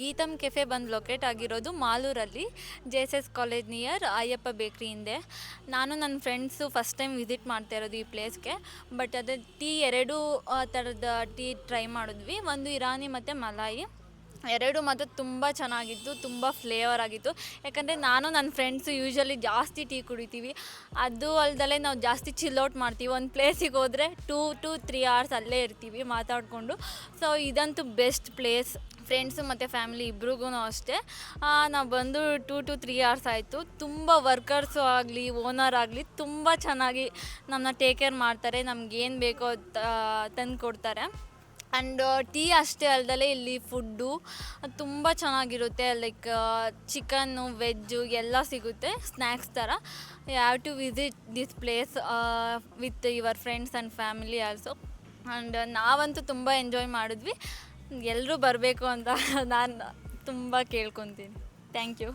GITAM cafe ಬಂದು locate ಆಗಿರೋದು ಮಾಲೂರಲ್ಲಿ, JSS college near Ayyappa ಬೇಕ್ರಿ ಹಿಂದೆ. ನಾನು ನನ್ನ ಫ್ರೆಂಡ್ಸು ಫಸ್ಟ್ ಟೈಮ್ ವಿಸಿಟ್ ಮಾಡ್ತಾ ಇರೋದು ಈ ಪ್ಲೇಸ್ಗೆ. ಬಟ್ ಅದೇ ಟೀ ಎರಡೂ ಥರದ ಟೀ ಟ್ರೈ ಮಾಡಿದ್ವಿ, ಒಂದು ಇರಾನಿ ಮತ್ತು ಮಲಾಯಿ. ಎರಡು ಮಾತ್ರ ತುಂಬ ಚೆನ್ನಾಗಿತ್ತು, ತುಂಬ ಫ್ಲೇವರ್ ಆಗಿತ್ತು. ಯಾಕಂದರೆ ನಾನು ನನ್ನ ಫ್ರೆಂಡ್ಸು ಯೂಶ್ವಲಿ ಜಾಸ್ತಿ ಟೀ ಕುಡಿತೀವಿ. ಅದು ಅಲ್ದಲೆ ನಾವು ಜಾಸ್ತಿ ಚಿಲ್ಔಟ್ ಮಾಡ್ತೀವಿ. ಒಂದು ಪ್ಲೇಸಿಗೆ ಹೋದರೆ 2 to 3 hours ಅಲ್ಲೇ ಇರ್ತೀವಿ ಮಾತಾಡಿಕೊಂಡು. ಸೊ ಇದಂತೂ ಬೆಸ್ಟ್ ಪ್ಲೇಸ್. ಫ್ರೆಂಡ್ಸು ಮತ್ತು ಫ್ಯಾಮಿಲಿ ಇಬ್ರಿಗೂ ಅಷ್ಟೇ. ನಾವು ಬಂದು 2 to 3 hours ಆಯಿತು. ತುಂಬ ವರ್ಕರ್ಸು ಆಗಲಿ ಓನರ್ ಆಗಲಿ ತುಂಬ ಚೆನ್ನಾಗಿ ನಮ್ಮನ್ನ ಟೇಕ್ ಕೇರ್ ಮಾಡ್ತಾರೆ, ನಮ್ಗೇನು ಬೇಕೋ ತಂದು ಕೊಡ್ತಾರೆ. ಆ್ಯಂಡ್ ಟೀ ಅಷ್ಟೇ ಅಲ್ದಲೆ ಇಲ್ಲಿ ಫುಡ್ಡು ತುಂಬ ಚೆನ್ನಾಗಿರುತ್ತೆ. ಲೈಕ್ ಚಿಕನ್ನು, ವೆಜ್ಜು ಎಲ್ಲ ಸಿಗುತ್ತೆ ಸ್ನ್ಯಾಕ್ಸ್ ಥರ. You have to visit this place with your friends and family also. And ನಾವಂತೂ ತುಂಬ ಎಂಜಾಯ್ ಮಾಡಿದ್ವಿ. ಎಲ್ಲರೂ ಬರಬೇಕು ಅಂತ ನಾನು ತುಂಬ ಕೇಳ್ಕೊತೀನಿ. Thank you.